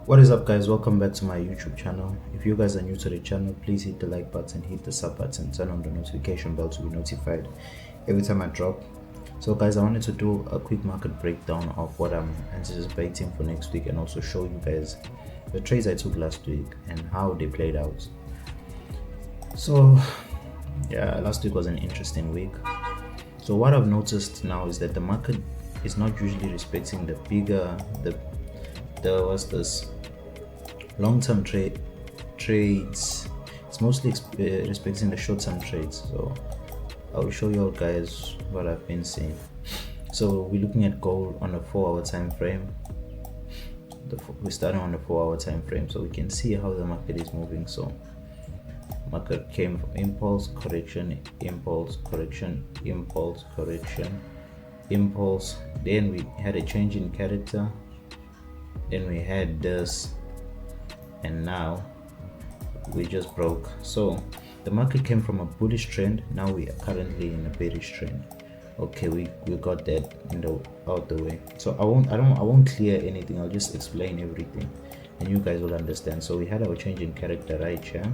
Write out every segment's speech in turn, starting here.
What is up, guys? Welcome back to my YouTube channel. If you guys are new to the channel, please hit the like button, hit the sub button, turn on the notification bell to be notified every time I drop. So guys, I wanted to do a quick market breakdown of what I'm anticipating for next week and also show you guys the trades I took last week and how they played out. So yeah, last week was an interesting week. So what I've noticed now is that the market is not usually respecting the bigger what's this long-term trades. It's mostly respecting the short-term trades. So I will show you all guys what I've been seeing. So we're looking at gold on a 4-hour time frame. We're starting on a 4-hour time frame, so we can see how the market is moving. So market came from impulse, correction, impulse, correction, impulse, correction, impulse. Then we had a change in character. Then we had this, and now we just broke. So the market came from a bullish trend. Now we are currently in a bearish trend. Okay, we got that out the way. So I won't clear anything. I'll just explain everything and you guys will understand. So we had our change in character right here.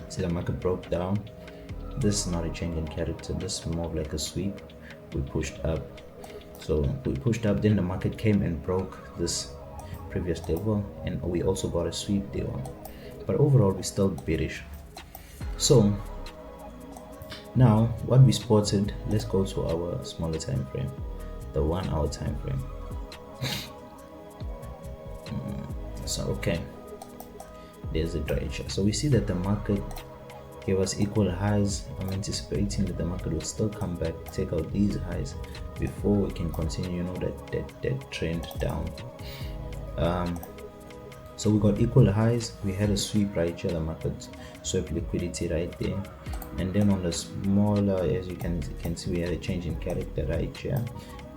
See, the market broke down. This is not a change in character, this is more of like a sweep. We pushed up. So we pushed up, then the market came and broke this previous level, and we also got a sweep there. But overall we're still bearish. So now what we spotted, let's go to our smaller time frame, the 1-hour time frame. So okay, there's the trade chart. So we see that the market gave us equal highs. I'm anticipating that the market will still come back, take out these highs before we can continue, that trend down. So we got equal highs. We had a sweep right here, the market swept liquidity right there, and then on the smaller, as you can see, we had a change in character right here,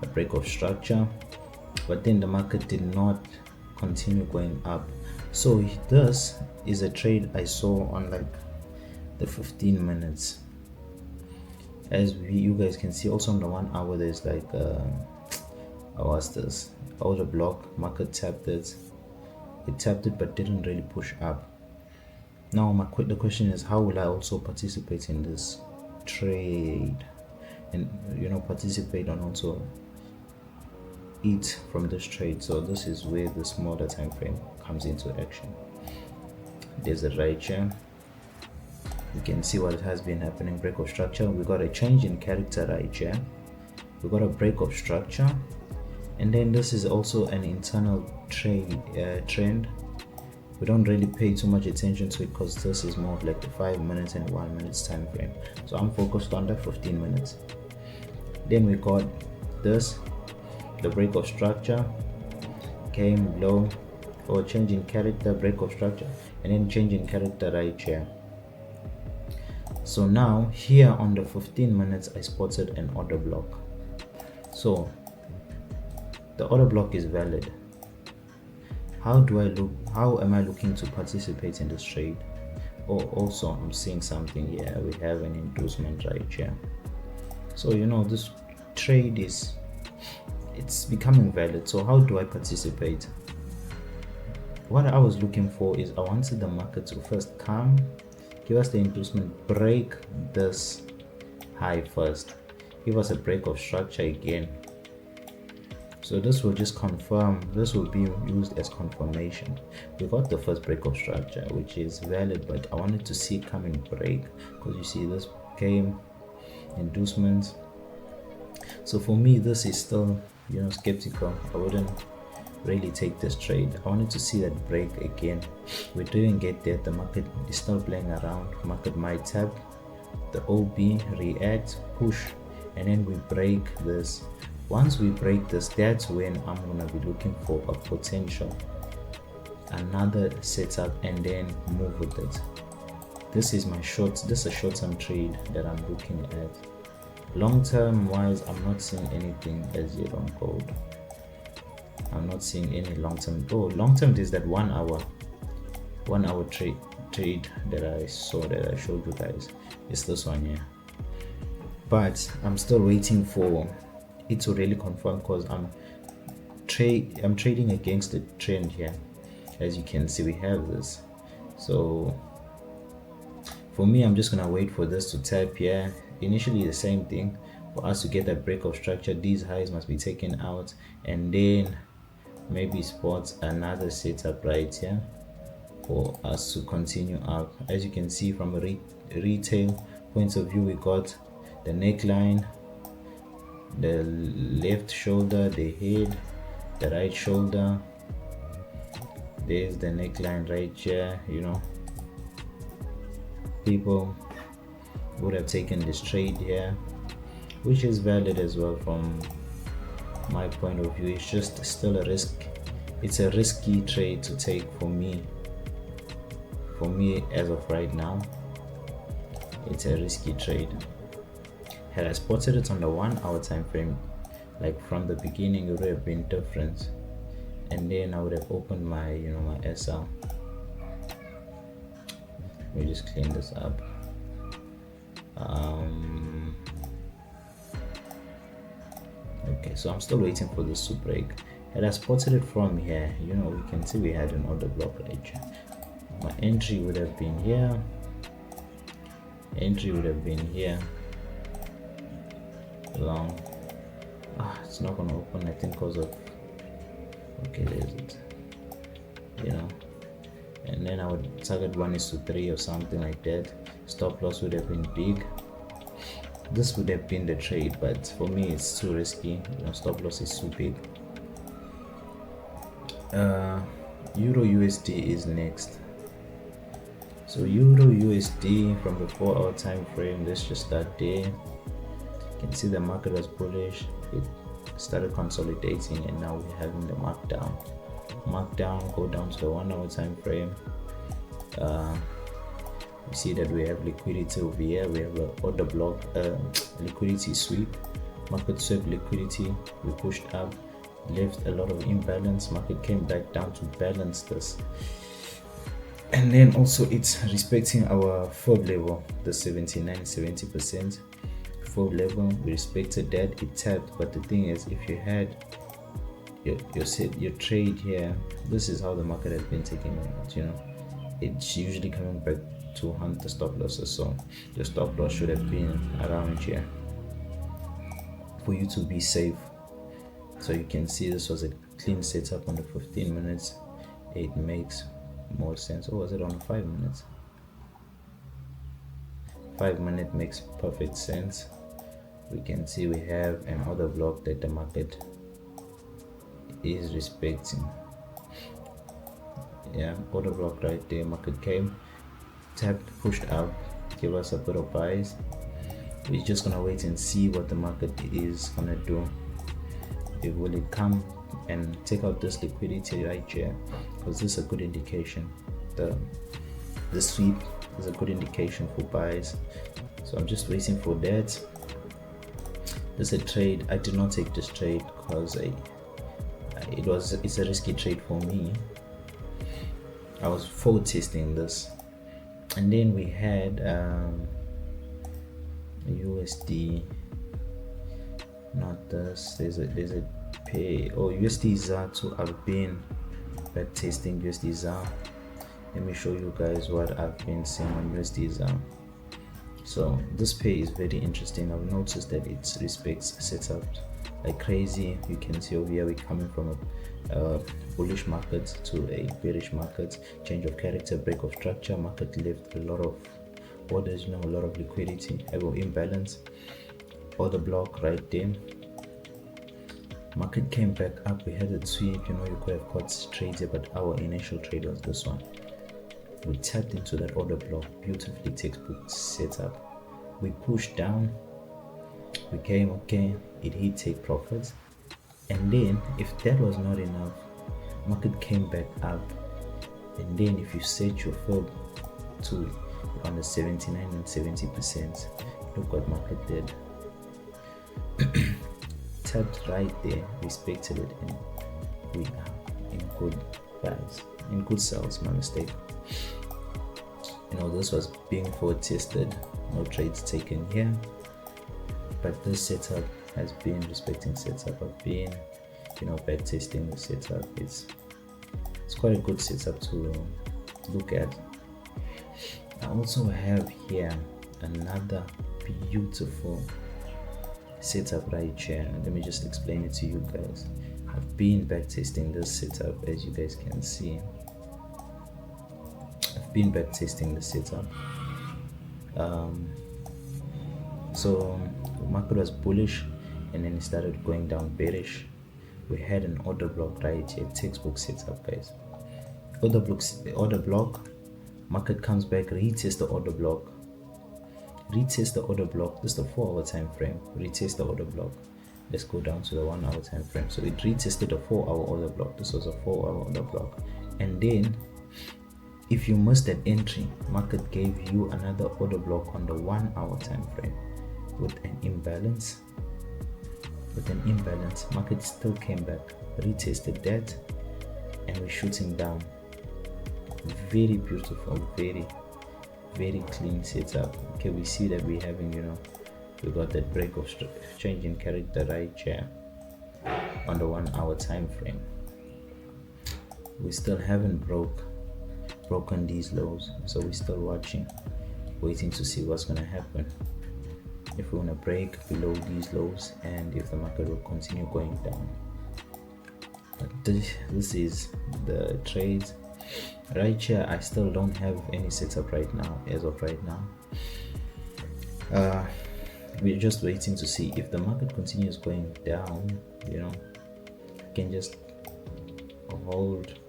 a break of structure, but then the market did not continue going up. So this is a trade I saw on like the 15 minutes. As you guys can see, also on the 1 hour, there's like what's this, order block. Market tapped it, but didn't really push up. Now the question is, how will I also participate in this trade and participate and also eat from this trade? So this is where the smaller time frame comes into action. There's a right here. You can see what has been happening. Break of structure. We got a change in character right here. We got a break of structure, and then this is also an internal trend. We don't really pay too much attention to it because this is more of like the 5 minutes and 1 minute time frame. So I'm focused on the 15 minutes. Then we got this, the break of structure, came low, or change in character, break of structure, and then change in character right here. So now here on the 15 minutes, I spotted an order block. So the order block is valid. How am I looking to participate in this trade? Oh, also I'm seeing something here. We have an inducement right here. So this trade it's becoming valid. So how do I participate? What I was looking for is, I wanted the market to first come, give us the inducement, break this high first, give us a break of structure again. So this will just confirm, this will be used as confirmation. We got the first break of structure, which is valid, but I wanted to see it come and break, because you see this came inducements. So for me, this is still skeptical. I wouldn't really take this trade. I wanted to see that break again. We didn't get there. The market is still playing around. Market might tap the OB, react, push, and then we break this. Once we break this, that's when I'm gonna be looking for a potential, another setup, and then move with it. This is a short-term trade that I'm looking at. Long-term wise, I'm not seeing anything as yet on gold. I'm not seeing any long-term. Oh, long-term is that 1 hour trade that I saw, that I showed you guys. It's this one here. But I'm still waiting for it to really confirm, because I'm trading against the trend here. as you can see we have this. So for me, I'm just gonna wait for this to tap here. Initially the same thing. For us to get that break of structure, these highs must be taken out, and then maybe spot another setup right here for us to continue up. As you can see, from a retail point of view, we got the neckline, the left shoulder, the head, the right shoulder. There's the neckline right here. You know, people would have taken this trade here, which is valid as well from my point of view. It's just still a risk. It's a risky trade to take for me. For me, as of right now, it's a risky trade. Had I spotted it on the 1 hour time frame, like from the beginning, it would have been different, and then I would have opened my, you know, my SL. Let me just clean this up. Okay, so I'm still waiting for this to break. Had I spotted it from here, you know, we can see we had an order block right here. My entry would have been here. Entry would have been here. Long. It's not gonna open, I think, because of. Okay, there's it. You know, and then I would target 1:3 or something like that. Stop loss would have been big. This would have been the trade, but for me it's too risky. You know, stop loss is too big. Euro USD is next. So Euro USD from the 4 hour time frame, let's just start there. You can see the market was bullish. It started consolidating, and now we're having the markdown. Go down to the 1 hour time frame. We see that we have liquidity over here. We have an order block, liquidity sweep, market sweep liquidity. We pushed up, left a lot of imbalance. Market came back down to balance this, and then also it's respecting our FOB level, the 79-70% FOB level. We respected that. It tapped, but the thing is, if you had your trade here, this is how the market has been taking it. You know, it's usually coming back to hunt the stop losses, so your stop loss should have been around here for you to be safe. So you can see this was a clean setup on the 15 minutes. It makes more sense. Or was it on 5 minutes? 5 minute makes perfect sense. We can see we have another block that the market is respecting. Yeah, order block right there. Market came, tapped, pushed up, give us a bit of buys. We're just gonna wait and see what the market is gonna do. It will it come and take out this liquidity right here, because this is a good indication. The sweep is a good indication for buys. So I'm just waiting for that. This is a trade. I did not take this trade because it's a risky trade for me. I was forward testing this, and then we had USD, not this. There's a pay or USD ZAR too. I've been back testing USD ZAR. Let me show you guys what I've been seeing on USD ZAR. So this pay is very interesting. I've noticed that it respects setups like crazy. You can see over here we're coming from a bullish market to a bearish market, change of character, break of structure. Market left a lot of orders, you know, a lot of liquidity, have an imbalance, order block right there. Market came back up, we had a sweep. You know, you could have caught trades here, but our initial trade was this one. We tapped into that order block, beautifully textbook setup. We pushed down, we came, okay, it hit take profits, and then if that was not enough, market came back up, and then if you set your FOB to on the 79 and 70%, look what market did. Tapped right there, respected it, and we are in good buys, in good sells, my mistake. You know, this was being forward tested, no trades taken here, but this setup has been respecting setup. I've been, you know, back testing the setup. It's it's quite a good setup to look at. I also have here another beautiful setup right here. Let me just explain it to you guys. I've been backtesting this setup, as you guys can see. I've been backtesting the setup. So the market was bullish and then it started going down bearish. We had an order block right here, textbook setup, guys. Order block, market comes back, retest the order block, retest the order block. This is the 4-hour time frame. Retest the order block. Let's go down to the 1-hour time frame. So it retested a 4-hour order block. This was a 4-hour order block, and then if you missed that entry, market gave you another order block on the 1-hour time frame with an imbalance. Market still came back, retested that, and we're shooting down. Very beautiful, very clean setup. Okay, we see that we're having, we got that break of change in character right here on the 1-hour time frame. We still haven't broken these lows, so we're still watching, waiting to see what's going to happen, if we're going to break below these lows and if the market will continue going down. But this is the trades right here. I still don't have any setup right now. As of right now, we're just waiting to see if the market continues going down. You can just hold.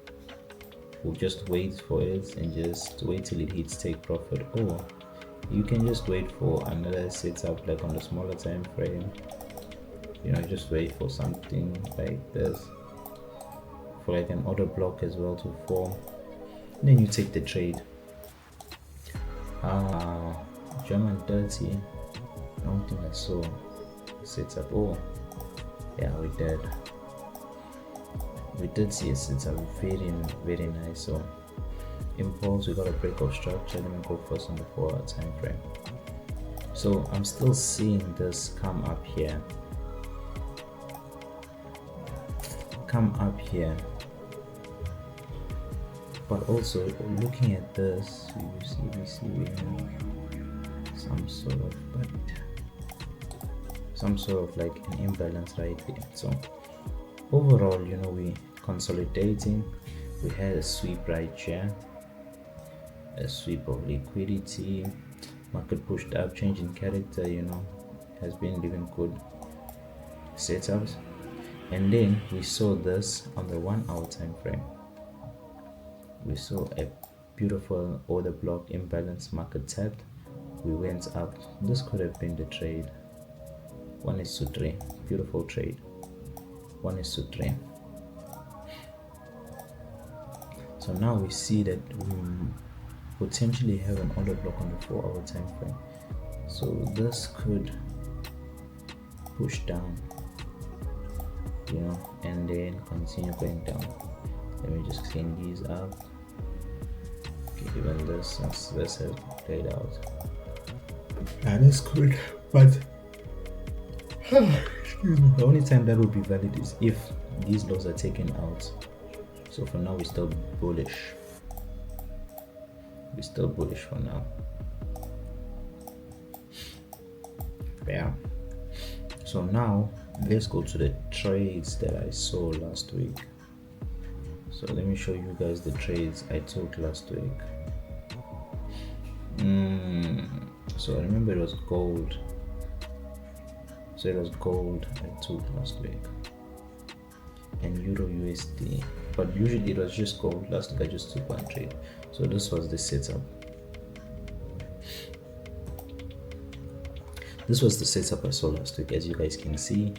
We'll just wait for it and just wait till it hits take profit, or you can just wait for another setup like on the smaller time frame. Just wait for something like this, for like an order block as well to form, and then you take the trade. GER30, I don't think I saw setup. Oh yeah, we did see a setup, very nice. So impulse, we got a break of structure. Let me go first on the 4-hour time frame. So I'm still seeing this come up here, but also looking at this, we see we have some sort of like an imbalance right there. So overall, we consolidating. We had a sweep right here, a sweep of liquidity. Market pushed up, change in character, has been giving good setups. And then we saw this on the 1-hour time frame. We saw a beautiful order block imbalance, market tapped, we went up. This could have been the trade 1:3. Beautiful trade, 1:3. So now we see that we potentially have an order block on the 4-hour time frame. So this could push down, and then continue going down. Let me just clean these up. Okay, even this, since this has played out, and it's good, but excuse me, the only time that will be valid is if these lows are taken out. So for now, we're still bullish. For now. Yeah. So now let's go to the trades that I saw last week. So let me show you guys the trades I took last week. So I remember it was gold. So it was gold I took last week, and EURUSD. But usually it was just gold. Last week I just took one trade. So this was the setup. This was the setup I saw last week. As you guys can see,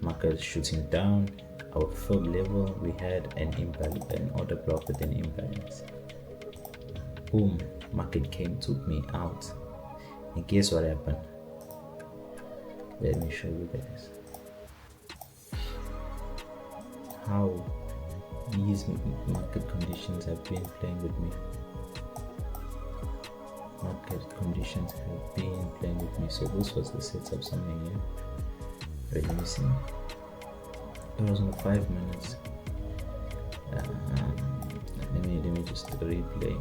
market shooting down. Our third level, we had an imbalance, an order block with an imbalance. Boom, market came, took me out. And guess what happened? Let me show you guys how these market conditions have been playing with me. So this was the setup somewhere here. Wait, let me see. It was on the 5 minutes. just replay,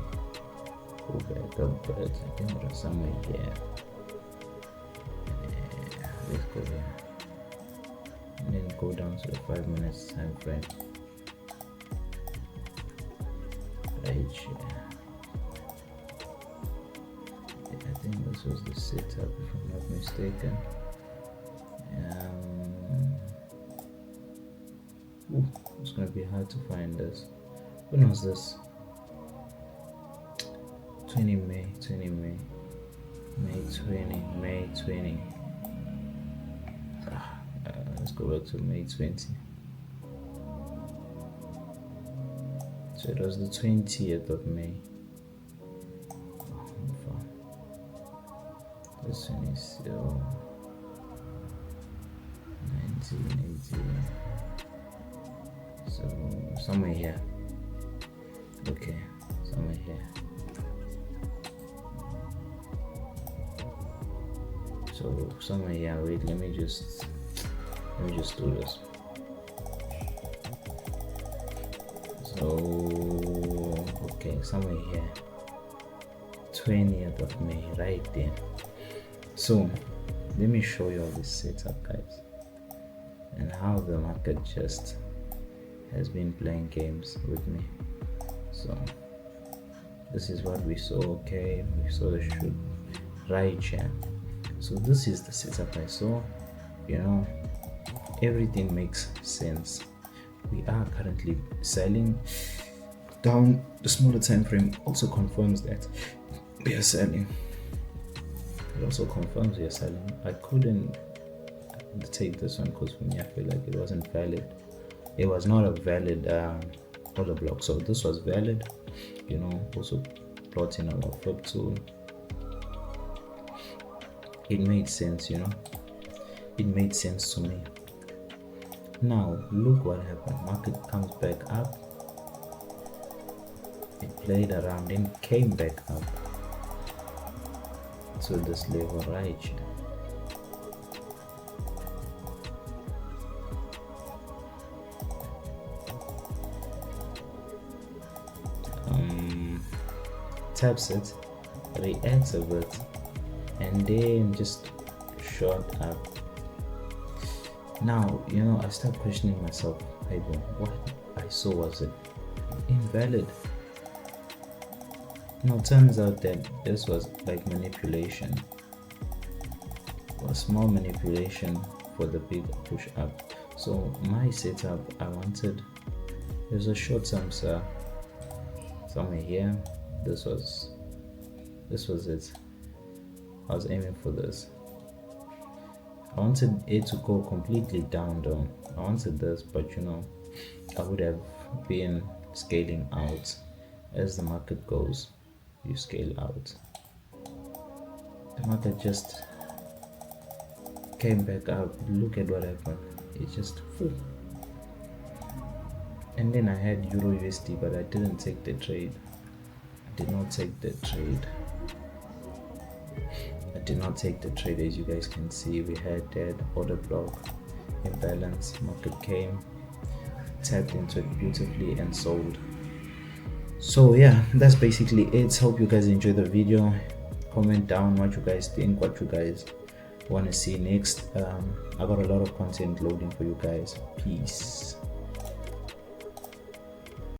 go back up, but I think it was somewhere here. Let's go here and then go down to the 5 minutes time frame right here. I think this was the setup, if I'm not mistaken. It's gonna be hard to find this. When was this? 20 May. Let's go back to May 20. So it was the 20th of May. This one is still 1980. So somewhere here. Okay, somewhere here. So somewhere here. Wait, let me just do this. So okay, somewhere here. 20th of May, right there. So let me show you all this setup, guys, and how the market just has been playing games with me. So this is what we saw. Okay, we saw the shoot right here. So this is the setup I saw. You know, everything makes sense. We are currently selling down. The smaller time frame also confirms that we are selling. It also confirms we are selling. I couldn't take this one because for me I feel like it wasn't valid. It was not a valid order block. So this was valid. You know, also brought in our flip tool. It made sense, you know. It made sense to me. Now look what happened. Market comes back up. It played around and came back up to this level right here. Taps it, reacts a bit, and then just shot up. Now, you know, I start questioning myself. Hey, bro, what I saw, was it invalid? Now, turns out that this was like manipulation, a small manipulation for the big push up. So my setup, I wanted, there's a short term somewhere here. This was it. I was aiming for this. I wanted it to go completely down. I wanted this, but you know, I would have been scaling out. As the market goes, you scale out. The market just came back up. Look at what happened. It just flew. And then I had EURUSD, but I didn't take the trade. I did not take the trade. As you guys can see, we had that order block imbalance. Market came, tapped into it beautifully and sold. So yeah, that's basically it. Hope you guys enjoyed the video. Comment down what you guys think, what you guys want to see next. I got a lot of content loading for you guys. Peace.